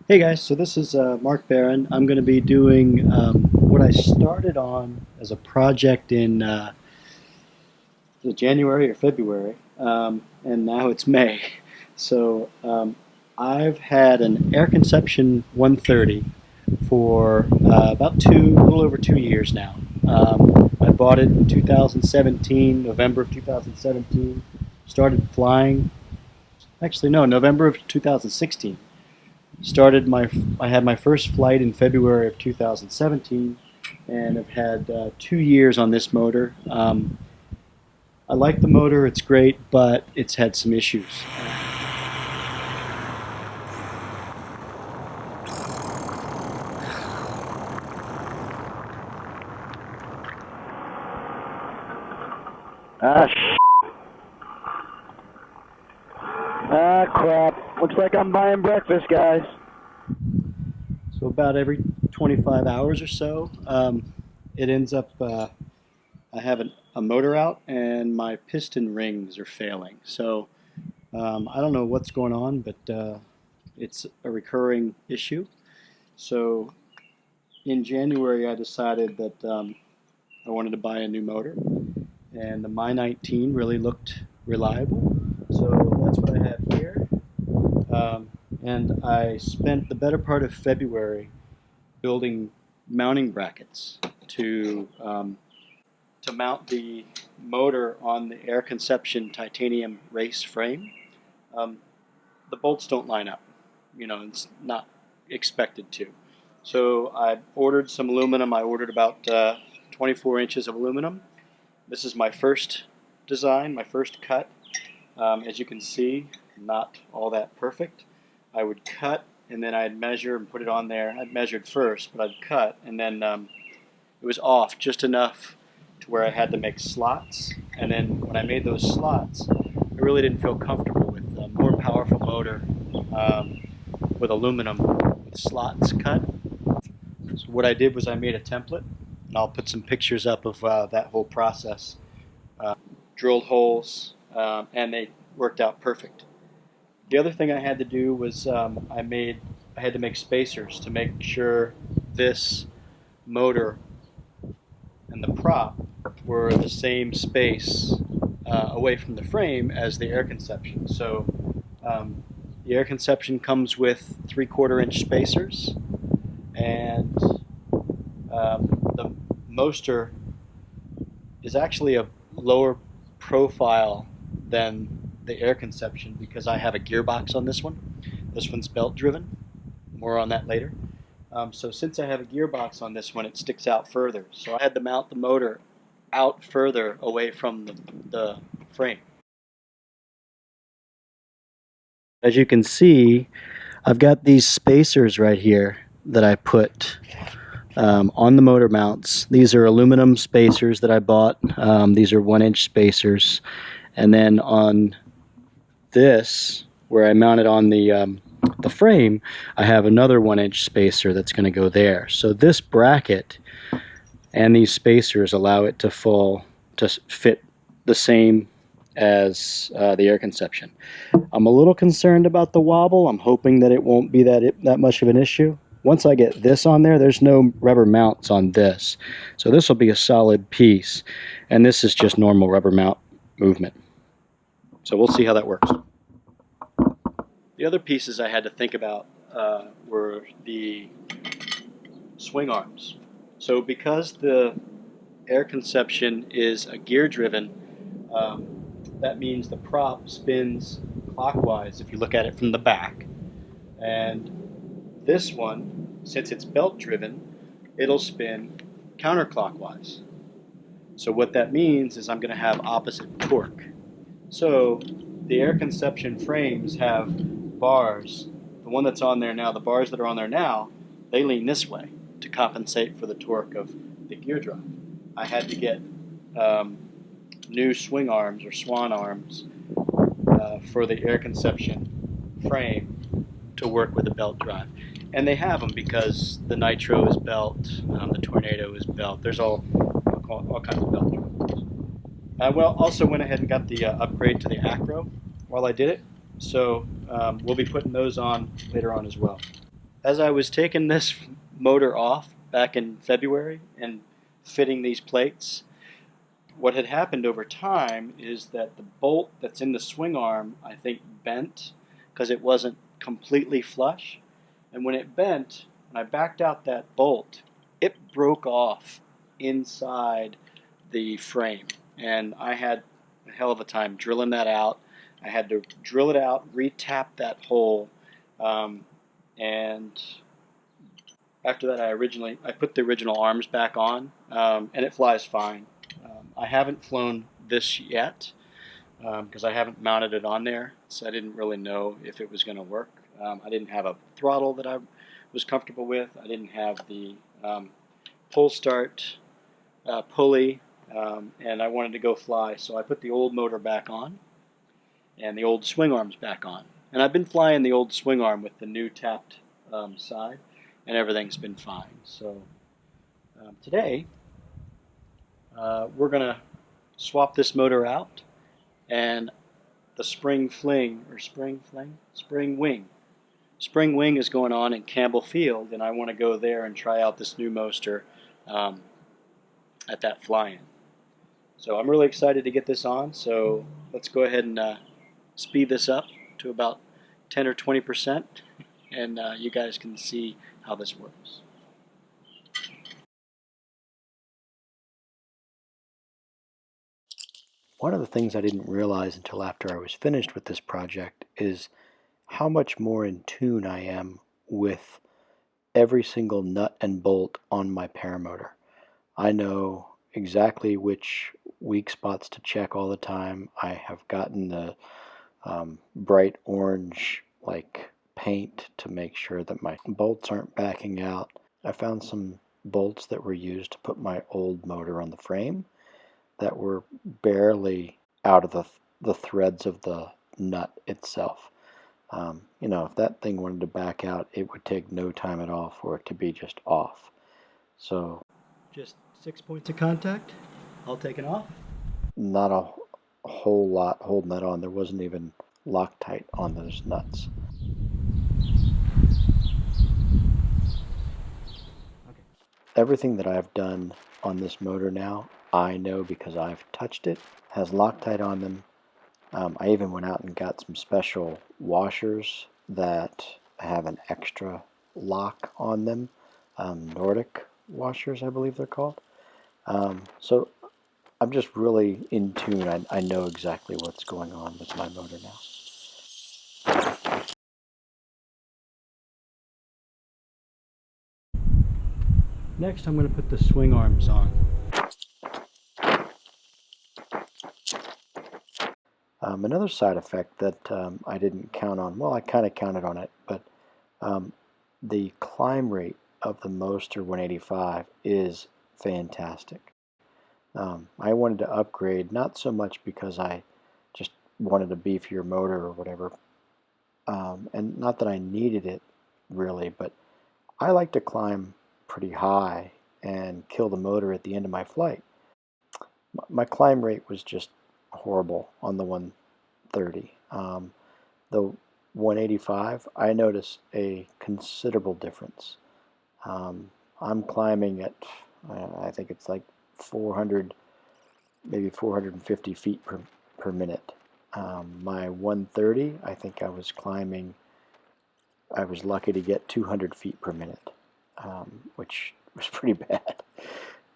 Hey guys, so this is Mark Barron. I'm going to be doing what I started on as a project in January or February, and now it's May. So I've had an air conception 130 for a little over 2 years now. I bought it in 2017, November of 2017. Started flying, actually no, November of 2016. I had my first flight in February of 2017, and I've had 2 years on this motor. I like the motor; it's great, but it's had some issues. Crap. Looks like I'm buying breakfast, guys. So about every 25 hours or so, it ends up I have a motor out, and my piston rings are failing. So I don't know what's going on, but it's a recurring issue. So in January, I decided that I wanted to buy a new motor, and the MY19 really looked reliable. So that's what I have here. Um, and I spent the better part of February building mounting brackets to mount the motor on the air conception titanium race frame. Um, the bolts don't line up. It's not expected to. So I ordered some aluminum. I ordered about 24 inches of aluminum. This is my first design, my first cut. As you can see, not all that perfect. I would cut, and then I'd measure and put it on there. I'd measured first, but I'd cut, and then it was off just enough to where I had to make slots. And then when I made those slots, I really didn't feel comfortable with a more powerful motor um, with aluminum with slots cut. So what I did was I made a template, and I'll put some pictures up of that whole process. Drilled holes, and they worked out perfect. The other thing I had to do was I had to make spacers to make sure this motor and the prop were the same space away from the frame as the air conception. So the air conception comes with 3/4 inch spacers, and the Moster is actually a lower profile than the air conception because I have a gearbox on this one. This one's belt driven. More on that later. So since I have a gearbox on this one, it sticks out further. So I had to mount the motor out further away from the frame. As you can see, I've got these spacers right here that I put on the motor mounts. These are aluminum spacers that I bought. These are 1-inch spacers. And then on this, where I mounted on the frame, I have another 1-inch spacer that's going to go there. So this bracket and these spacers allow it to fit the same as the air conception. I'm a little concerned about the wobble. I'm hoping that it won't be that much of an issue. Once I get this on there, there's no rubber mounts on this. So this will be a solid piece, and this is just normal rubber mount movement. So we'll see how that works. The other pieces I had to think about were the swing arms. So because the air conception is a gear driven, that means the prop spins clockwise if you look at it from the back. And this one, since it's belt driven, it'll spin counterclockwise. So what that means is I'm going to have opposite torque. So the air conception frames have bars. The one that's on there now, the bars that are on there now, they lean this way to compensate for the torque of the gear drive. I had to get new swing arms or swan arms for the air conception frame to work with the belt drive. And they have them because the Nitro is belt, the Tornado is belt. There's all kinds of belt drives. I also went ahead and got the upgrade to the Acro while I did it. So we'll be putting those on later on as well. As I was taking this motor off back in February and fitting these plates, what had happened over time is that the bolt that's in the swing arm, I think, bent because it wasn't completely flush. And when it bent, when I backed out that bolt, it broke off inside the frame. And I had a hell of a time drilling that out. I had to drill it out, re-tap that hole, and after that I put the original arms back on, and it flies fine. I haven't flown this yet because I haven't mounted it on there, so I didn't really know if it was going to work. I didn't have a throttle that I was comfortable with. I didn't have the pull start pulley, and I wanted to go fly, so I put the old motor back on and the old swing arms back on. And I've been flying the old swing arm with the new tapped side, and everything's been fine. So today we're going to swap this motor out, and the spring wing is going on in Campbell Field, and I want to go there and try out this new Moster at that fly-in. So I'm really excited to get this on, so let's go ahead and speed this up to about 10 or 20%, and you guys can see how this works. One of the things I didn't realize until after I was finished with this project is how much more in tune I am with every single nut and bolt on my paramotor. I know exactly which weak spots to check all the time. I have gotten the bright orange like paint to make sure that my bolts aren't backing out. I found some bolts that were used to put my old motor on the frame that were barely out of the threads of the nut itself. You know, if that thing wanted to back out, it would take no time at all for it to be just off. So just 6 points of contact, all taken off. Not a whole lot holding that on. There wasn't even Loctite on those nuts. Okay. Everything that I've done on this motor now, I know because I've touched it, has Loctite on them. I even went out and got some special washers that have an extra lock on them. Nordic washers, I believe they're called. So I'm just really in tune. I know exactly what's going on with my motor now. Next, I'm going to put the swing arms on. Another side effect that I didn't count on, well, I kind of counted on it, but the climb rate of the Moster-MY19 is fantastic. I wanted to upgrade, not so much because I just wanted a beefier motor or whatever, and not that I needed it really, but I like to climb pretty high and kill the motor at the end of my flight. My climb rate was just horrible on the 130. The 185, I notice a considerable difference. I'm climbing at, I think it's like 400, maybe 450 feet per minute. My 130, I think I was climbing, I was lucky to get 200 feet per minute, which was pretty bad.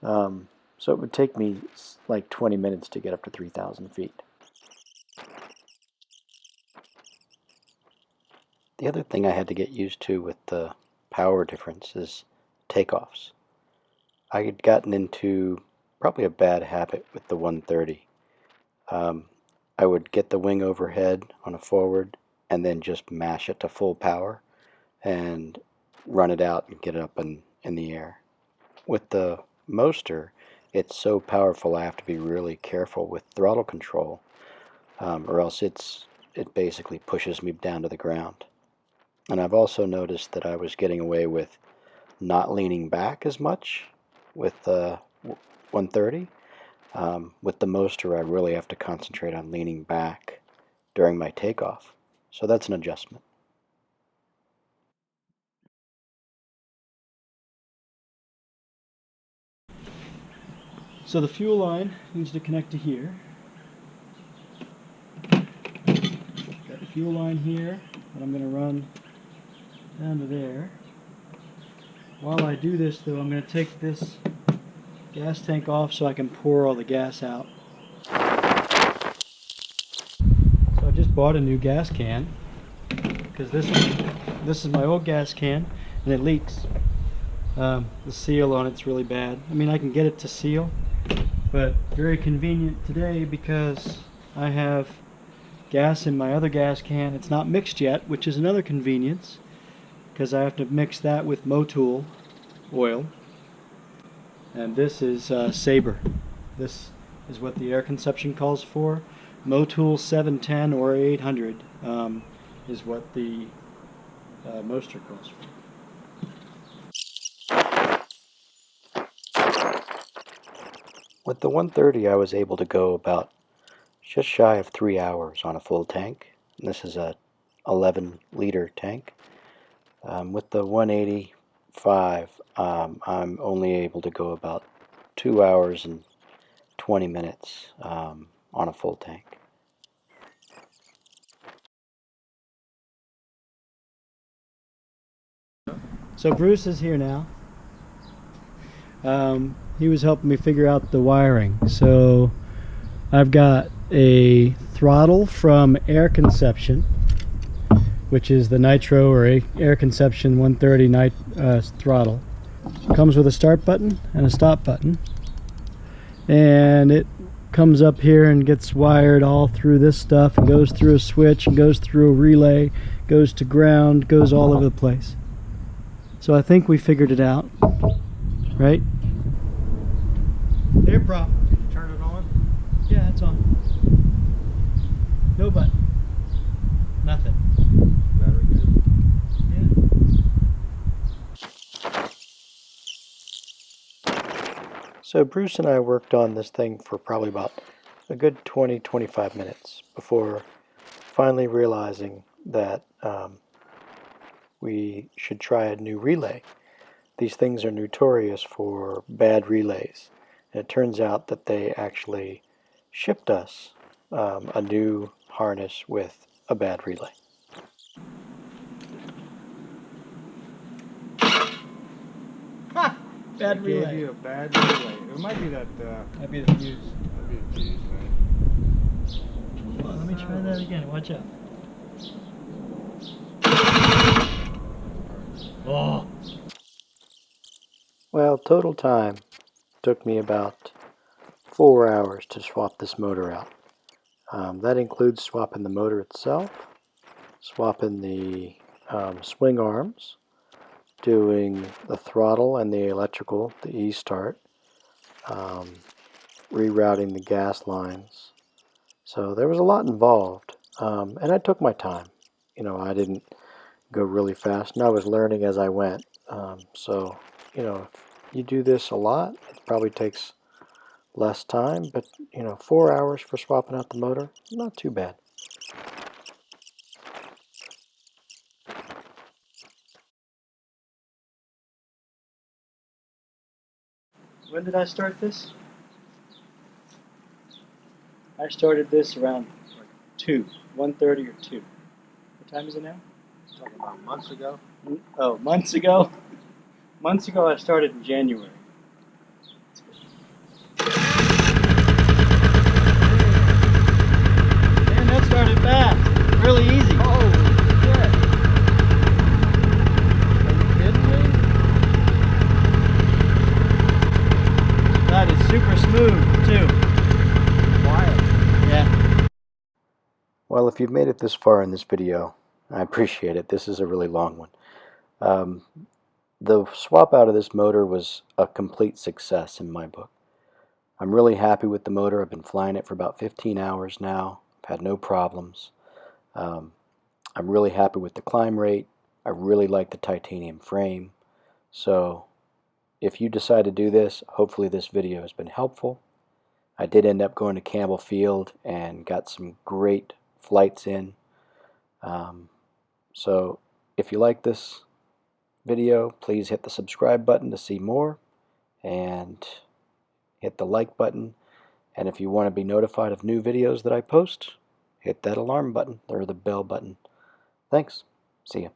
So it would take me like 20 minutes to get up to 3,000 feet. The other thing I had to get used to with the power difference is takeoffs. I had gotten into probably a bad habit with the 130. I would get the wing overhead on a forward and then just mash it to full power and run it out and get it up in the air. With the Moster, it's so powerful I have to be really careful with throttle control, or else it basically pushes me down to the ground. And I've also noticed that I was getting away with not leaning back as much with the 130. With the Moster, I really have to concentrate on leaning back during my takeoff. So that's an adjustment. So the fuel line needs to connect to here. Got the fuel line here that I'm going to run down to there. While I do this though, I'm going to take this gas tank off so I can pour all the gas out. So I just bought a new gas can because this is my old gas can and it leaks. The seal on it's really bad. I mean, I can get it to seal, but very convenient today because I have gas in my other gas can. It's not mixed yet, which is another convenience because I have to mix that with Motul oil. And this is Sabre. This is what the air consumption calls for. Motul 710 or 800 is what the Moster calls for. With the 130 I was able to go about just shy of 3 hours on a full tank. And this is a 11-liter tank. With the 185 I'm only able to go about 2 hours and 20 minutes on a full tank. So Bruce is here now. He was helping me figure out the wiring. So I've got a throttle from Air Conception, which is the Nitro or Air Conception 130 throttle. Comes with a start button and a stop button. And it comes up here and gets wired all through this stuff and goes through a switch and goes through a relay, goes to ground, goes all over the place. So I think we figured it out, right? There, bro. Did you turn it on? Yeah, it's on. No button. Nothing. Battery good? Yeah. So Bruce and I worked on this thing for probably about a good 20-25 minutes before finally realizing that we should try a new relay. These things are notorious for bad relays. And it turns out that they actually shipped us a new harness with a bad relay. Ha! Bad relay. Gave you a bad relay. It might be that. That'd be the fuse. That'd be a fuse, right? Well, let me try that again. Watch out. Oh. Well, total time took me about 4 hours to swap this motor out. That includes swapping the motor itself, swapping the swing arms, doing the throttle and the electrical, the E-start, rerouting the gas lines. So there was a lot involved, and I took my time. You know, I didn't go really fast, and I was learning as I went. So, you know, if you do this a lot, it probably takes less time, but, you know, 4 hours for swapping out the motor, not too bad. When did I start this? I started this around 1:30 or 2. What time is it now? Talking about months ago. Oh, months ago? Months ago I started in January. Man, that started fast. Really easy. Oh, shit. Are you kidding me? That is super smooth, too. Quiet. Yeah. Well, if you've made it this far in this video, I appreciate it. This is a really long one. The swap out of this motor was a complete success in my book. I'm really happy with the motor. I've been flying it for about 15 hours now. I've had no problems. I'm really happy with the climb rate. I really like the titanium frame. So if you decide to do this, hopefully this video has been helpful. I did end up going to Campbell Field and got some great flights in. So if you like this video, please hit the subscribe button to see more, and hit the like button, and if you want to be notified of new videos that I post, hit that alarm button or the bell button. Thanks. See ya.